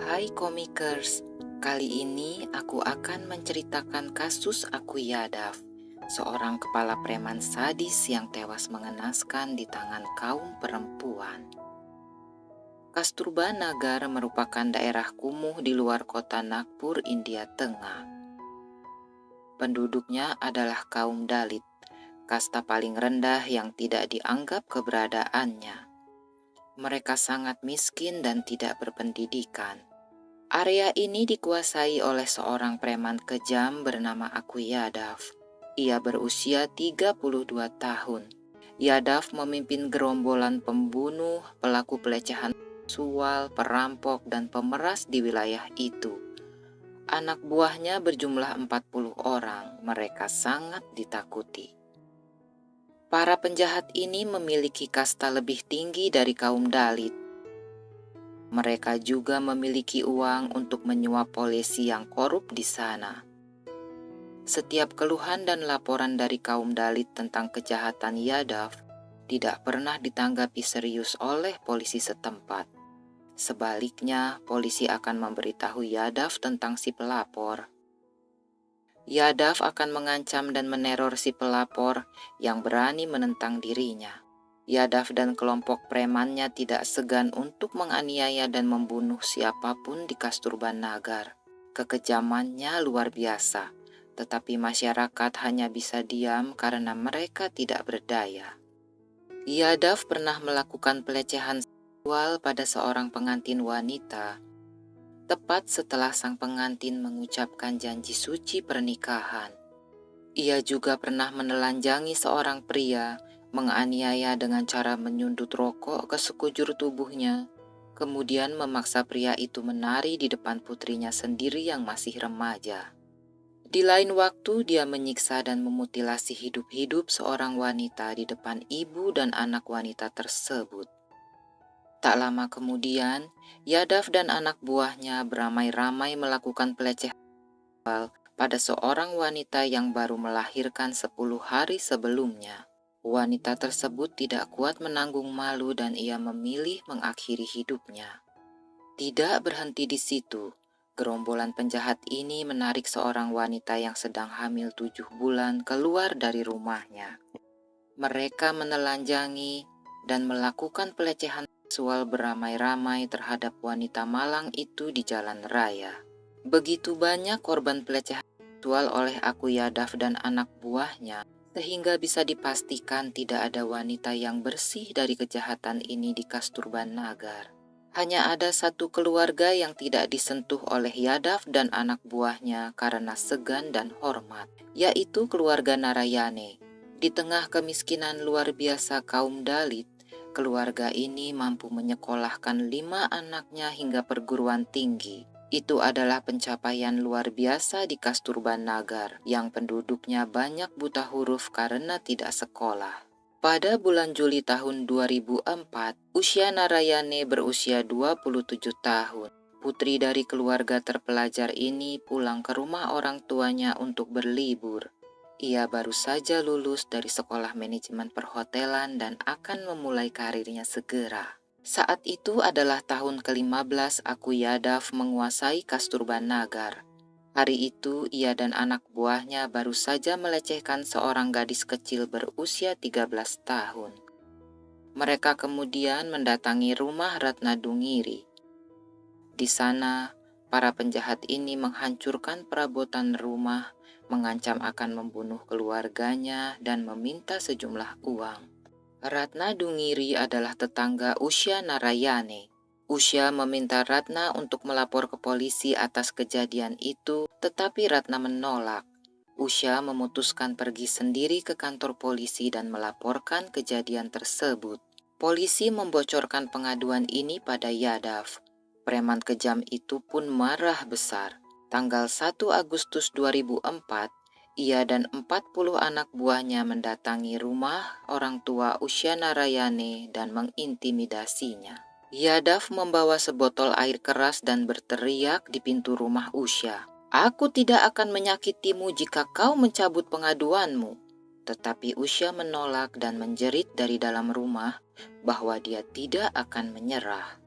Hai komikers, kali ini aku akan menceritakan kasus Akuyadav, seorang kepala preman sadis yang tewas mengenaskan di tangan kaum perempuan. Kasturba Nagar merupakan daerah kumuh di luar kota Nagpur, India Tengah. Penduduknya adalah kaum Dalit, kasta paling rendah yang tidak dianggap keberadaannya. Mereka sangat miskin dan tidak berpendidikan. Area ini dikuasai oleh seorang preman kejam bernama Akuyadav. Ia berusia 32 tahun. Yadav memimpin gerombolan pembunuh, pelaku pelecehan seksual, perampok, dan pemeras di wilayah itu. Anak buahnya berjumlah 40 orang. Mereka sangat ditakuti. Para penjahat ini memiliki kasta lebih tinggi dari kaum Dalit. Mereka juga memiliki uang untuk menyuap polisi yang korup di sana. Setiap keluhan dan laporan dari kaum Dalit tentang kejahatan Yadav tidak pernah ditanggapi serius oleh polisi setempat. Sebaliknya, polisi akan memberitahu Yadav tentang si pelapor. Yadav akan mengancam dan meneror si pelapor yang berani menentang dirinya. Yadav dan kelompok premannya tidak segan untuk menganiaya dan membunuh siapapun di Kasturba Nagar. Kekejamannya luar biasa, tetapi masyarakat hanya bisa diam karena mereka tidak berdaya. Yadav pernah melakukan pelecehan seksual pada seorang pengantin wanita, tepat setelah sang pengantin mengucapkan janji suci pernikahan. Ia juga pernah menelanjangi seorang pria, menganiaya dengan cara menyundut rokok ke sekujur tubuhnya, kemudian memaksa pria itu menari di depan putrinya sendiri yang masih remaja. Di lain waktu, dia menyiksa dan memutilasi hidup-hidup seorang wanita di depan ibu dan anak wanita tersebut. Tak lama kemudian, Yadav dan anak buahnya beramai-ramai melakukan pelecehan seksual pada seorang wanita yang baru melahirkan 10 hari sebelumnya. Wanita tersebut tidak kuat menanggung malu dan ia memilih mengakhiri hidupnya. Tidak berhenti di situ, gerombolan penjahat ini menarik seorang wanita yang sedang hamil 7 bulan keluar dari rumahnya. Mereka menelanjangi dan melakukan pelecehan seksual beramai-ramai terhadap wanita malang itu di jalan raya. Begitu banyak korban pelecehan seksual oleh Akuyadav dan anak buahnya, sehingga bisa dipastikan tidak ada wanita yang bersih dari kejahatan ini di Kasturba Nagar. Hanya ada satu keluarga yang tidak disentuh oleh Yadav dan anak buahnya karena segan dan hormat, yaitu keluarga Narayane. Di tengah kemiskinan luar biasa kaum Dalit, keluarga ini mampu menyekolahkan 5 anaknya hingga perguruan tinggi. Itu adalah pencapaian luar biasa di Kasturba Nagar yang penduduknya banyak buta huruf karena tidak sekolah. Pada bulan Juli tahun 2004, usia Narayane berusia 27 tahun. Putri dari keluarga terpelajar ini pulang ke rumah orang tuanya untuk berlibur. Ia baru saja lulus dari sekolah manajemen perhotelan dan akan memulai karirnya segera. Saat itu adalah tahun ke-15 Akuyadav menguasai Kasturba Nagar. Hari itu ia dan anak buahnya baru saja melecehkan seorang gadis kecil berusia 13 tahun. Mereka kemudian mendatangi rumah Ratna Dungiri. Di sana, para penjahat ini menghancurkan perabotan rumah, mengancam akan membunuh keluarganya dan meminta sejumlah uang. Ratna Dungiri adalah tetangga Usha Narayane. Usha meminta Ratna untuk melapor ke polisi atas kejadian itu, tetapi Ratna menolak. Usha memutuskan pergi sendiri ke kantor polisi dan melaporkan kejadian tersebut. Polisi membocorkan pengaduan ini pada Yadav. Preman kejam itu pun marah besar. Tanggal 1 Agustus 2004, ia dan 40 anak buahnya mendatangi rumah orang tua Usha Narayane dan mengintimidasinya. Yadav membawa sebotol air keras dan berteriak di pintu rumah Usha. "Aku tidak akan menyakitimu jika kau mencabut pengaduanmu." Tetapi Usha menolak dan menjerit dari dalam rumah bahwa dia tidak akan menyerah.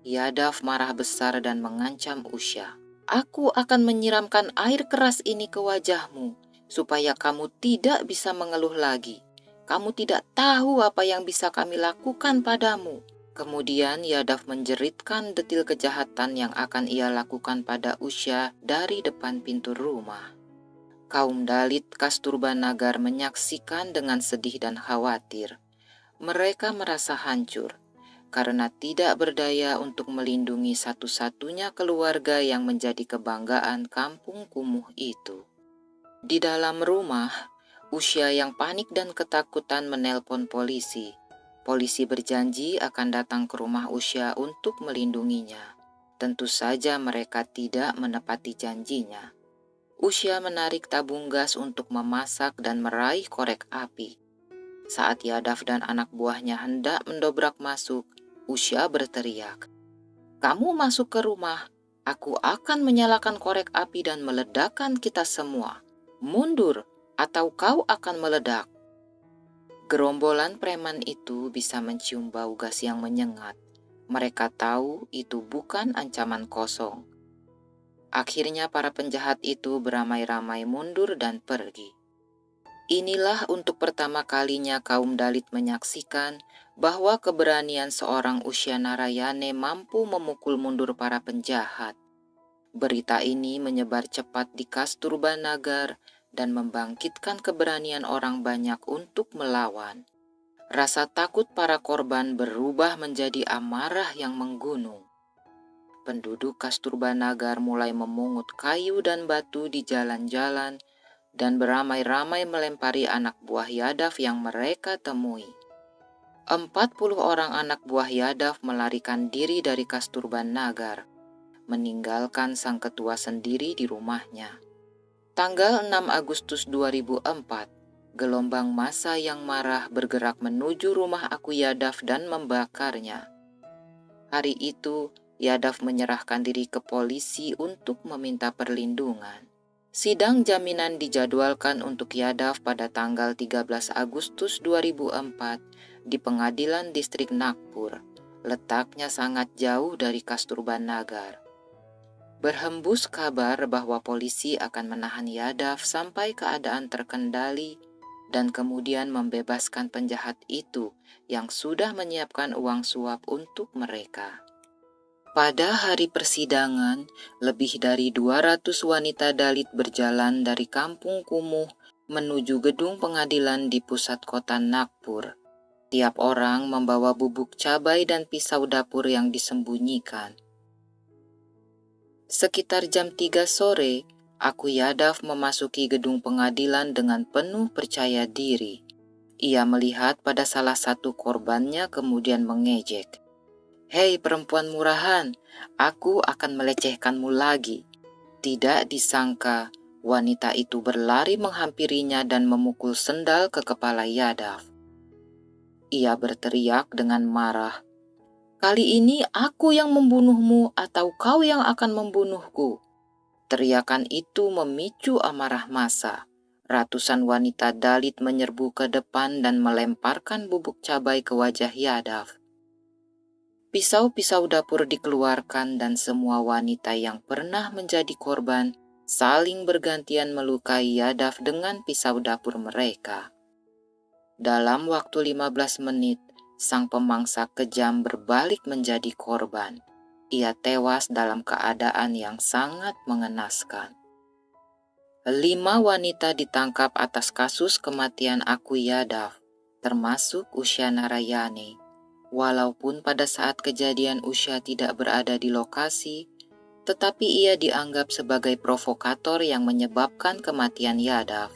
Yadav marah besar dan mengancam Usya. Aku akan menyiramkan air keras ini ke wajahmu, supaya kamu tidak bisa mengeluh lagi. Kamu tidak tahu apa yang bisa kami lakukan padamu. Kemudian Yadav menjeritkan detil kejahatan yang akan ia lakukan pada Usya dari depan pintu rumah. Kaum Dalit Kasturba-Nagar menyaksikan dengan sedih dan khawatir. Mereka merasa hancur karena tidak berdaya untuk melindungi satu-satunya keluarga yang menjadi kebanggaan kampung kumuh itu. Di dalam rumah, Usya yang panik dan ketakutan menelpon polisi. Polisi berjanji akan datang ke rumah Usya untuk melindunginya. Tentu saja mereka tidak menepati janjinya. Usya menarik tabung gas untuk memasak dan meraih korek api. Saat Yadav dan anak buahnya hendak mendobrak masuk, Usya berteriak, "Kamu masuk ke rumah, aku akan menyalakan korek api dan meledakkan kita semua. Mundur, atau kau akan meledak." Gerombolan preman itu bisa mencium bau gas yang menyengat. Mereka tahu itu bukan ancaman kosong. Akhirnya para penjahat itu beramai-ramai mundur dan pergi. Inilah untuk pertama kalinya kaum Dalit menyaksikan bahwa keberanian seorang Usya Narayane mampu memukul mundur para penjahat. Berita ini menyebar cepat di Kasturba-Nagar dan membangkitkan keberanian orang banyak untuk melawan. Rasa takut para korban berubah menjadi amarah yang menggunung. Penduduk Kasturba-Nagar mulai memungut kayu dan batu di jalan-jalan dan beramai-ramai melempari anak buah Yadav yang mereka temui. 40 orang anak buah Yadav melarikan diri dari Kasturba-Nagar, meninggalkan sang ketua sendiri di rumahnya. Tanggal 6 Agustus 2004, gelombang massa yang marah bergerak menuju rumah Aku Yadav dan membakarnya. Hari itu, Yadav menyerahkan diri ke polisi untuk meminta perlindungan. Sidang jaminan dijadwalkan untuk Yadav pada tanggal 13 Agustus 2004 di Pengadilan Distrik Nagpur. Letaknya sangat jauh dari Kasturba-Nagar. Berhembus kabar bahwa polisi akan menahan Yadav sampai keadaan terkendali dan kemudian membebaskan penjahat itu yang sudah menyiapkan uang suap untuk mereka. Pada hari persidangan, lebih dari 200 wanita Dalit berjalan dari kampung kumuh menuju gedung pengadilan di pusat kota Nagpur. Tiap orang membawa bubuk cabai dan pisau dapur yang disembunyikan. Sekitar jam 3 sore, Aku Yadav memasuki gedung pengadilan dengan penuh percaya diri. Ia melihat pada salah satu korbannya kemudian mengejek. "Hei perempuan murahan, aku akan melecehkanmu lagi." Tidak disangka, wanita itu berlari menghampirinya dan memukul sendal ke kepala Yadav. Ia berteriak dengan marah, "Kali ini aku yang membunuhmu atau kau yang akan membunuhku." Teriakan itu memicu amarah massa. Ratusan wanita Dalit menyerbu ke depan dan melemparkan bubuk cabai ke wajah Yadav. Pisau-pisau dapur dikeluarkan dan semua wanita yang pernah menjadi korban saling bergantian melukai Yadav dengan pisau dapur mereka. Dalam waktu 15 menit, sang pemangsa kejam berbalik menjadi korban. Ia tewas dalam keadaan yang sangat mengenaskan. 5 wanita ditangkap atas kasus kematian Aku Yadav, termasuk Usya Narayane. Walaupun pada saat kejadian Usya tidak berada di lokasi, tetapi ia dianggap sebagai provokator yang menyebabkan kematian Yadav.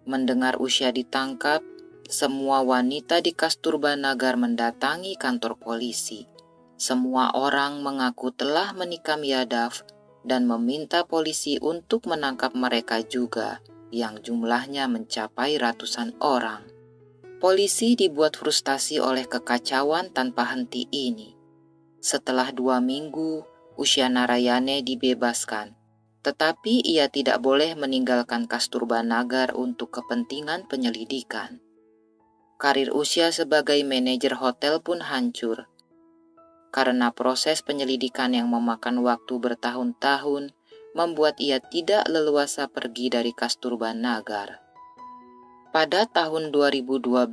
Mendengar Usya ditangkap, semua wanita di Kasturba-Nagar mendatangi kantor polisi. Semua orang mengaku telah menikam Yadav dan meminta polisi untuk menangkap mereka juga, yang jumlahnya mencapai ratusan orang. Polisi dibuat frustasi oleh kekacauan tanpa henti ini. Setelah 2 minggu, Usya Narayane dibebaskan, tetapi ia tidak boleh meninggalkan Kasturba-Nagar untuk kepentingan penyelidikan. Karir Usya sebagai manajer hotel pun hancur. karena proses penyelidikan yang memakan waktu bertahun-tahun membuat ia tidak leluasa pergi dari Kasturba Nagar. Pada tahun 2012,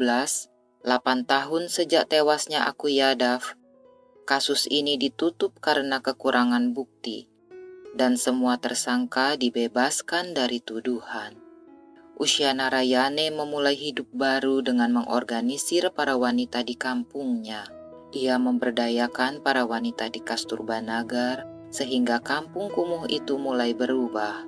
8 tahun sejak tewasnya Akuyadav, kasus ini ditutup karena kekurangan bukti, dan semua tersangka dibebaskan dari tuduhan. Usia Narayane memulai hidup baru dengan mengorganisir para wanita di kampungnya. Ia memberdayakan para wanita di Kasturba Nagar sehingga kampung kumuh itu mulai berubah.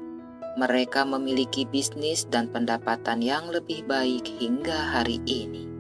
Mereka memiliki bisnis dan pendapatan yang lebih baik hingga hari ini.